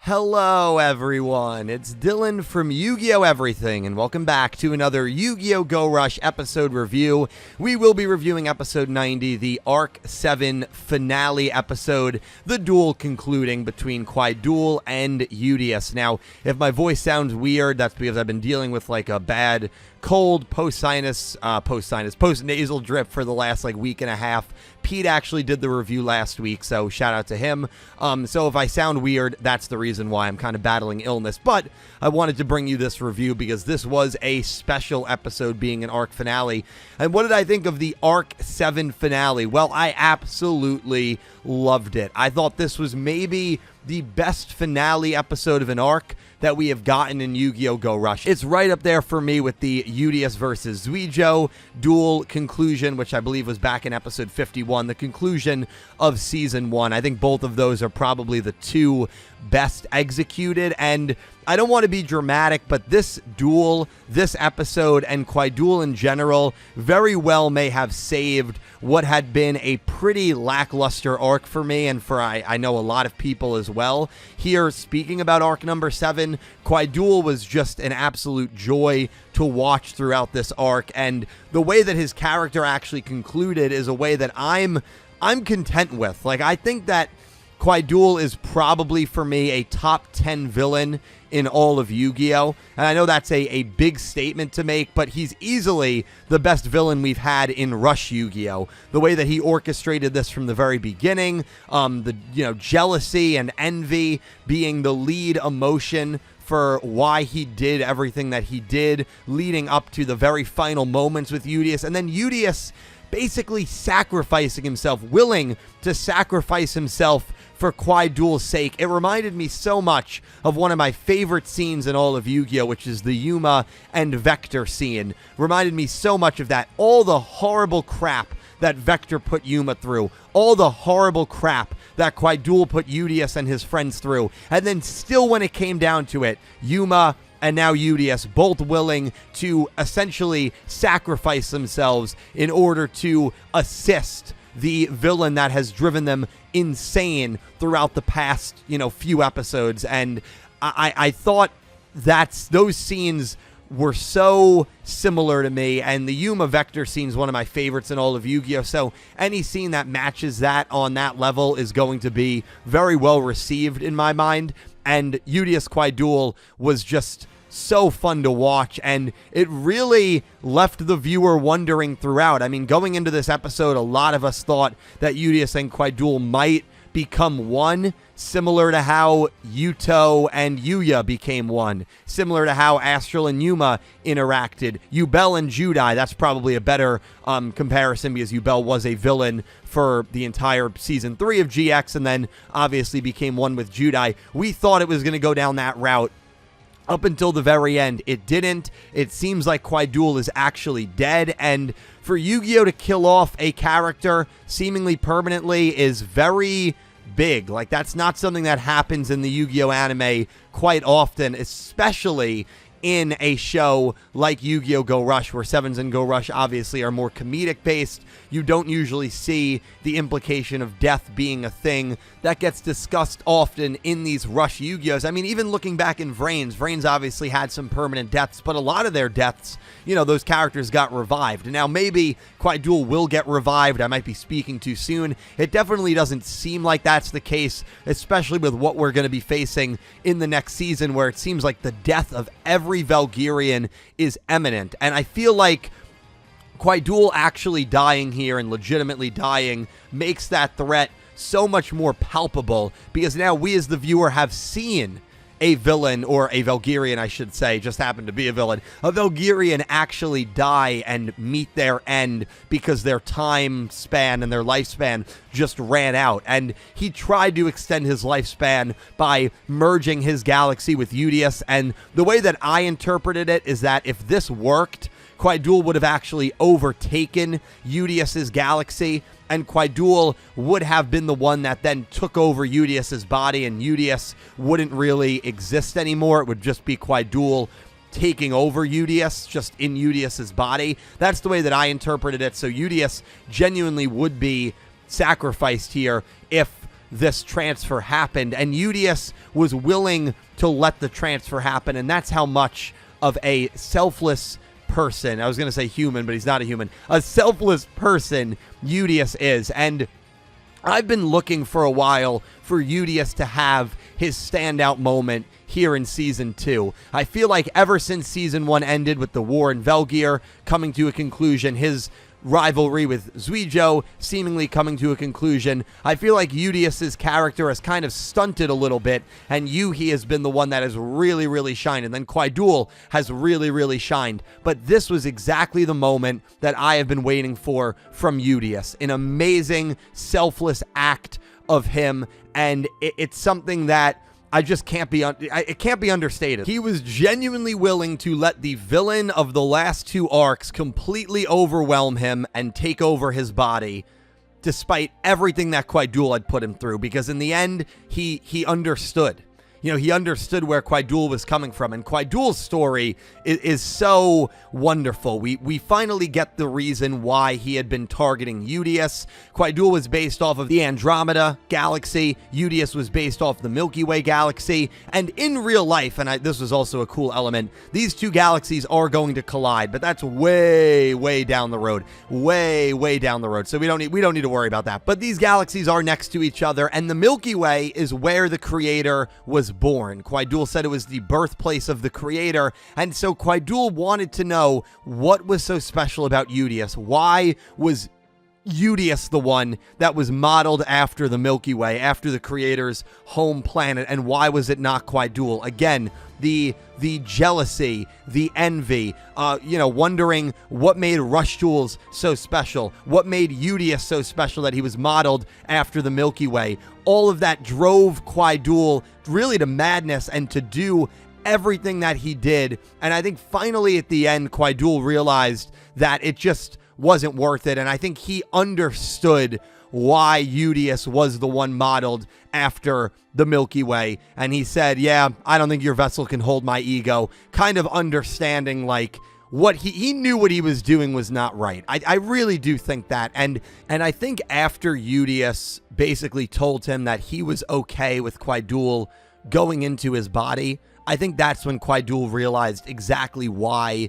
Hello everyone, it's Dylan from Yugioh Everything, and welcome back to another Yu-Gi-Oh! Go Rush episode review. We will be reviewing episode 90, the Arc 7 finale episode, the duel concluding between Kuaidul and Yudias. Now, if my voice sounds weird, that's because I've been dealing with like a bad cold, post-nasal drip for the last week and a half. Pete actually did the review last week, so shout out to him. So if I sound weird, that's the reason why I'm kind of battling illness. But I wanted to bring you this review because this was a special episode being an arc finale. And what did I think of the Arc 7 finale? Well, I absolutely loved it. I thought this was maybe the best finale episode of an arc that we have gotten in Yu-Gi-Oh! Go Rush. It's right up there for me with the Yudias versus Yugioh duel conclusion, which I believe was back in episode 51, the conclusion of season 1. I think both of those are probably the two best executed, and I don't want to be dramatic, but this duel, this episode, and Kuaidul in general very well may have saved what had been a pretty lackluster arc for me, and for I know a lot of people as well. Here, speaking about arc number 7, Kuaidul was just an absolute joy to watch throughout this arc, and the way that his character actually concluded is a way that I'm content with. I think that Kuaidul is probably, for me, a top 10 villain in all of Yu-Gi-Oh! And I know that's a big statement to make, but he's easily the best villain we've had in Rush Yu-Gi-Oh! The way that he orchestrated this from the very beginning, jealousy and envy being the lead emotion for why he did everything that he did, leading up to the very final moments with Yudias, and then Yudias basically sacrificing himself, willing to sacrifice himself for Kuaidul's sake. It reminded me so much of one of my favorite scenes in all of Yu-Gi-Oh!, which is the Yuma and Vector scene. Reminded me so much of that. All the horrible crap that Vector put Yuma through. All the horrible crap that Kuaidul put Yudias and his friends through. And then still when it came down to it, Yuma and now Yudias, both willing to essentially sacrifice themselves in order to assist the villain that has driven them insane throughout the past, few episodes. And I thought those scenes were so similar to me, and the Yuma Vector scene is one of my favorites in all of Yu-Gi-Oh! So any scene that matches that on that level is going to be very well received in my mind. And Yudias Kuaidul was just so fun to watch, and it really left the viewer wondering throughout. I mean, going into this episode, a lot of us thought that Yudias and Kuaidul might become one, similar to how Yugioh and Yugioh became one, similar to how Astral and Yuma interacted. Yubel and Judai, that's probably a better comparison, because Yubel was a villain for the entire season 3 of GX, and then obviously became one with Judai. We thought it was going to go down that route. Up until the very end, it didn't. It seems like Kuaidul is actually dead, and for Yugioh to kill off a character seemingly permanently is very big. That's not something that happens in the Yu-Gi-Oh! Anime quite often, especially in a show like Yu-Gi-Oh! Go Rush, where Sevens and Go Rush obviously are more comedic based. You don't usually see the implication of death being a thing that gets discussed often in these Rush Yu-Gi-Ohs. I mean, even looking back in Vrains obviously had some permanent deaths, but a lot of their deaths, those characters got revived. Now, maybe Kuaidul will get revived. I might be speaking too soon. It definitely doesn't seem like that's the case, especially with what we're going to be facing in the next season, where it seems like the death of every Valkyrian is imminent. And I feel like Kuaidul actually dying here and legitimately dying makes that threat so much more palpable, because now we as the viewer have seen a villain, or a Valkyrian, I should say, just happened to be a villain, a Valkyrian actually die and meet their end because their time span and their lifespan just ran out. And he tried to extend his lifespan by merging his galaxy with Yudias, and the way that I interpreted it is that if this worked, Kuaidul would have actually overtaken Yudias's galaxy, and Kuaidul would have been the one that then took over Yudias's body, and Yudias wouldn't really exist anymore. It would just be Kuaidul taking over Yudias, just in Yudias's body. That's the way that I interpreted it. So Yudias genuinely would be sacrificed here if this transfer happened, and Yudias was willing to let the transfer happen, and that's how much of a selfless person, I was going to say human, but he's not a human, a selfless person Yudias is. And I've been looking for a while for Yudias to have his standout moment here in Season 2. I feel like ever since Season 1 ended with the war in Velgeir coming to a conclusion, his rivalry with Yugioh seemingly coming to a conclusion, I feel like Yudias' character has kind of stunted a little bit, and Yuhi has been the one that has really, really shined, and then Kuaidul has really, really shined. But this was exactly the moment that I have been waiting for from Yudias. An amazing, selfless act of him, and it's something that I just can't be, it can't be understated. He was genuinely willing to let the villain of the last 2 arcs completely overwhelm him and take over his body, despite everything that Kuaidul had put him through, because in the end, he understood. You know, he understood where Kuaidul was coming from, and Kuaidul's story is so wonderful. We finally get the reason why he had been targeting Yudias. Kuaidul was based off of the Andromeda galaxy. Yudias was based off the Milky Way galaxy. And in real life, and this was also a cool element, these 2 galaxies are going to collide, but that's way, way down the road. Way, way down the road. So we don't need to worry about that. But these galaxies are next to each other, and the Milky Way is where the creator was born. Kuaidul said it was the birthplace of the creator, and so Kuaidul wanted to know what was so special about Yudias. Why was Yudias the one that was modeled after the Milky Way, after the creator's home planet, and why was it not Kuaidul? Again, the jealousy, the envy, wondering what made Rush Jewels so special, what made Yudias so special that he was modeled after the Milky Way. All of that drove Kuaidul really to madness and to do everything that he did. And I think finally at the end, Kuaidul realized that it just wasn't worth it. And I think he understood why Yudias was the one modeled after the Milky Way. And he said, yeah, I don't think your vessel can hold my ego. Kind of understanding like what he knew what he was doing was not right. I really do think that. And I think after Yudias basically told him that he was okay with Kuaidul going into his body, I think that's when Kuaidul realized exactly why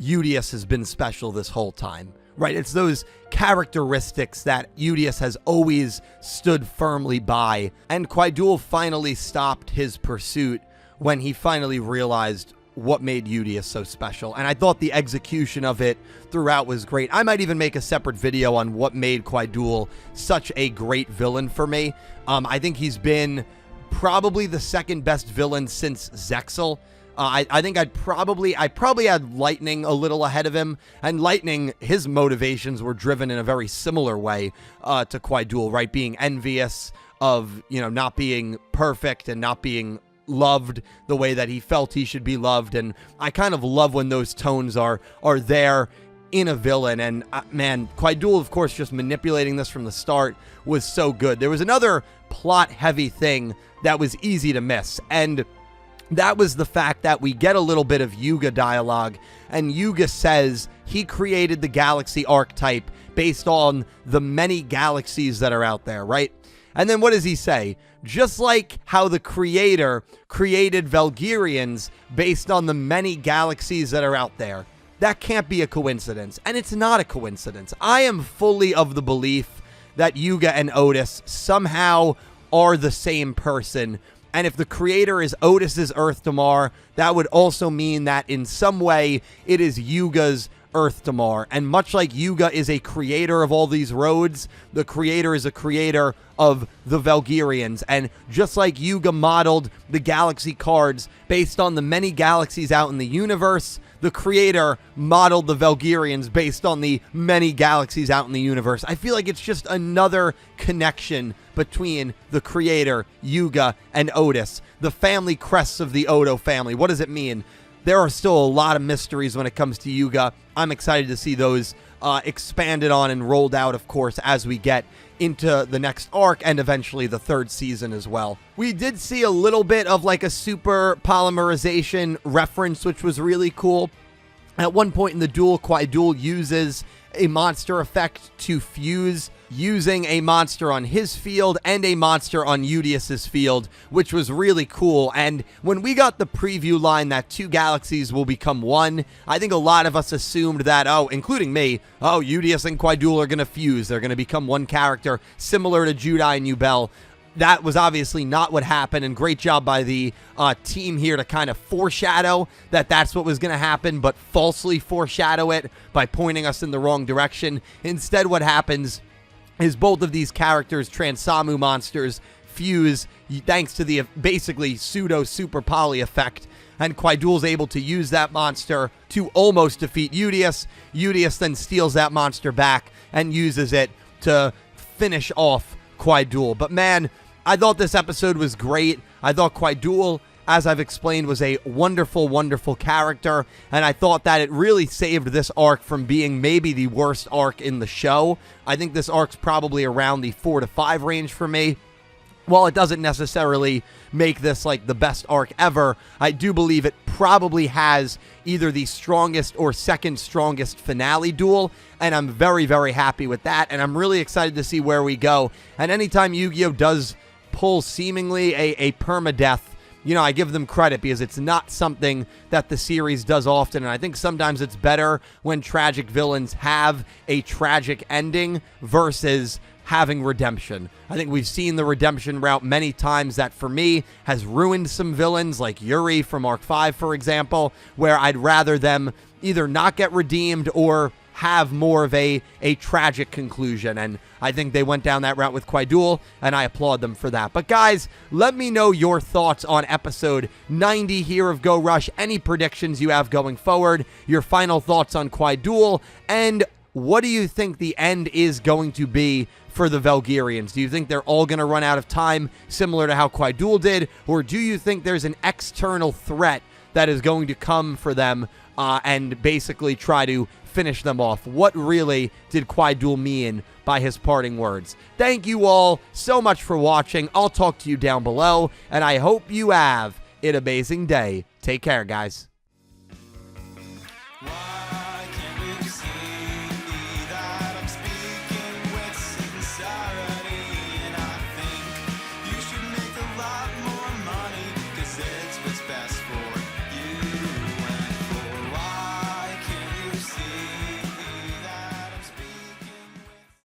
Yudias has been special this whole time. Right, it's those characteristics that Yudias has always stood firmly by, and Kuaidul finally stopped his pursuit when he finally realized what made Yudias so special. And I thought the execution of it throughout was great. I might even make a separate video on what made Kuaidul such a great villain for me. I think he's been probably the second best villain since Zexal. I think I probably had Lightning a little ahead of him, and Lightning, his motivations were driven in a very similar way to Kuaidul, right? Being envious of, not being perfect and not being loved the way that he felt he should be loved. And I kind of love when those tones are there in a villain. And man, Kuaidul, of course, just manipulating this from the start was so good. There was another plot heavy thing that was easy to miss, and that was the fact that we get a little bit of Yugioh dialogue, and Yugioh says he created the galaxy archetype based on the many galaxies that are out there, right? And then what does he say? Just like how the creator created Velgeirians based on the many galaxies that are out there. That can't be a coincidence, and it's not a coincidence. I am fully of the belief that Yugioh and Otis somehow are the same person. And if the creator is Otis's Earth Damar, that would also mean that in some way it is Yugioh's Earth Damar. And much like Yugioh is a creator of all these roads, the creator is a creator of the Velgeirians. And just like Yugioh modeled the galaxy cards based on the many galaxies out in the universe, the creator modeled the Velgeirians based on the many galaxies out in the universe. I feel like it's just another connection between the creator, Yugioh, and Otis. The family crests of the Odo family. What does it mean? There are still a lot of mysteries when it comes to Yugioh. I'm excited to see those expanded on and rolled out, of course, as we get into the next arc and eventually the 3rd season as well. We did see a little bit of like a super polymerization reference, which was really cool. At one point in the duel, Kuaidul uses a monster effect to fuse using a monster on his field and a monster on Yudias's field, which was really cool. And when we got the preview line that 2 galaxies will become 1, I think a lot of us assumed that, including me, Yudias and Kuaidul are going to fuse. They're going to become 1 character, similar to Yudiah and Yubel. That was obviously not what happened, and great job by the team here to kind of foreshadow that that's what was going to happen, but falsely foreshadow it by pointing us in the wrong direction. Instead, what happens is both of these characters, Transamu monsters, fuse thanks to the basically pseudo super poly effect, and Kuaidul's able to use that monster to almost defeat Yudias. Yudias then steals that monster back and uses it to finish off Kuaidul. But man, I thought this episode was great. I thought Kuaidul, as I've explained, was a wonderful, wonderful character, and I thought that it really saved this arc from being maybe the worst arc in the show. I think this arc's probably around the 4 to 5 range for me. While it doesn't necessarily make this like the best arc ever, I do believe it probably has either the strongest or second strongest finale duel, and I'm very, very happy with that, and I'm really excited to see where we go. And anytime Yugioh does pull seemingly a permadeath, I give them credit because it's not something that the series does often, and I think sometimes it's better when tragic villains have a tragic ending versus having redemption. I think we've seen the redemption route many times that, for me, has ruined some villains, like Yuri from Arc 5, for example, where I'd rather them either not get redeemed or have more of a tragic conclusion, and I think they went down that route with Kuaidul, and I applaud them for that. But guys, let me know your thoughts on episode 90 here of Go Rush, any predictions you have going forward, your final thoughts on Kuaidul, and what do you think the end is going to be for the Velgirians? Do you think they're all going to run out of time, similar to how Kuaidul did, or do you think there's an external threat that is going to come for them and basically try to finish them off? What really did Kuaidul mean by his parting words? Thank you all so much for watching. I'll talk to you down below, and I hope you have an amazing day. Take care, guys.